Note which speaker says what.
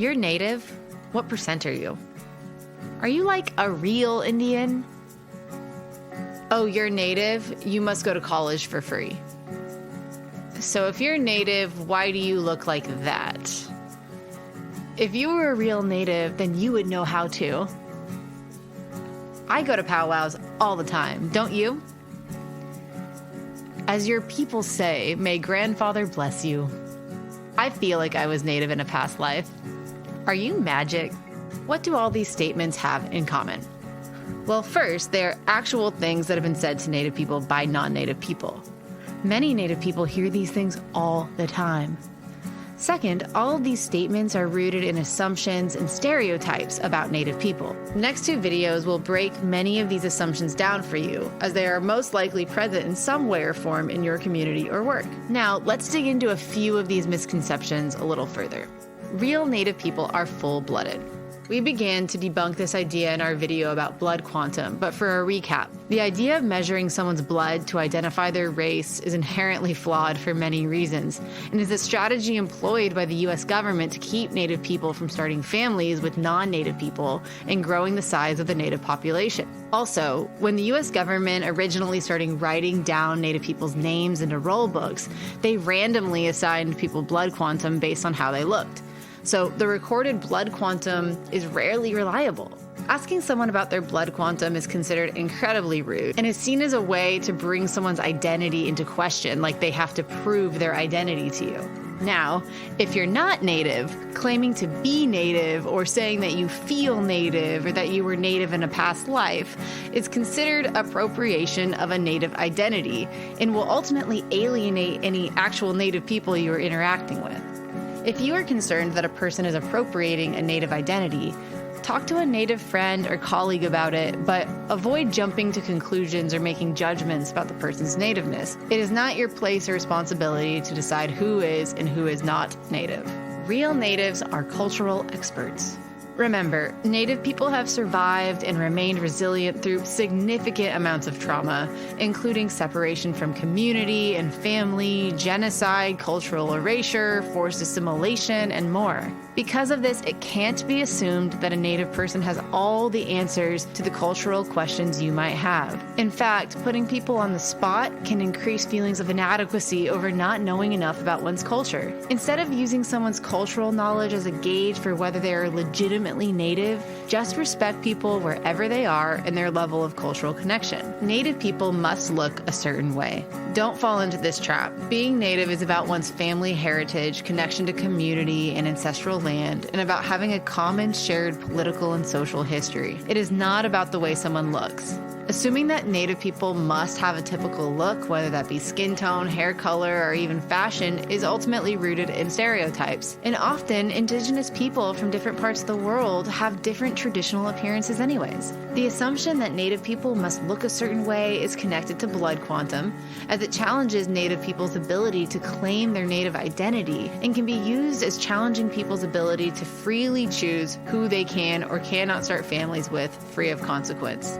Speaker 1: You're Native? What percent are you? Are you like a real Indian? Oh, you're Native? You must go to college for free. So if you're Native, why do you look like that? If you were a real Native, then you would know how to. I go to powwows all the time, don't you? As your people say, may grandfather bless you. I feel like I was Native in a past life. Are you magic? What do all these statements have in common? Well, first, they're actual things that have been said to Native people by non-Native people. Many Native people hear these things all the time. Second, all of these statements are rooted in assumptions and stereotypes about Native people. The next two videos will break many of these assumptions down for you, as they are most likely present in some way or form in your community or work. Now, let's dig into a few of these misconceptions a little further. Real Native people are full-blooded. We began to debunk this idea in our video about blood quantum, but for a recap, the idea of measuring someone's blood to identify their race is inherently flawed for many reasons, and is a strategy employed by the US government to keep Native people from starting families with non-Native people and growing the size of the Native population. Also, when the US government originally started writing down Native people's names into roll books, they randomly assigned people blood quantum based on how they looked. So the recorded blood quantum is rarely reliable. Asking someone about their blood quantum is considered incredibly rude and is seen as a way to bring someone's identity into question, like they have to prove their identity to you. Now, if you're not Native, claiming to be Native or saying that you feel Native or that you were Native in a past life is considered appropriation of a Native identity and will ultimately alienate any actual Native people you are interacting with. If you are concerned that a person is appropriating a Native identity, talk to a Native friend or colleague about it, but avoid jumping to conclusions or making judgments about the person's nativeness. It is not your place or responsibility to decide who is and who is not Native. Real Natives are cultural experts. Remember, Native people have survived and remained resilient through significant amounts of trauma, including separation from community and family, genocide, cultural erasure, forced assimilation, and more. Because of this, it can't be assumed that a Native person has all the answers to the cultural questions you might have. In fact, putting people on the spot can increase feelings of inadequacy over not knowing enough about one's culture. Instead of using someone's cultural knowledge as a gauge for whether they are legitimately Native, just respect people wherever they are and their level of cultural connection. Native people must look a certain way. Don't fall into this trap. Being Native is about one's family heritage, connection to community and ancestral land, and about having a common shared political and social history. It is not about the way someone looks. Assuming that Native people must have a typical look, whether that be skin tone, hair color, or even fashion, is ultimately rooted in stereotypes. And often, Indigenous people from different parts of the world have different traditional appearances anyways. The assumption that Native people must look a certain way is connected to blood quantum, as it challenges Native people's ability to claim their Native identity and can be used as challenging people's ability to freely choose who they can or cannot start families with free of consequence.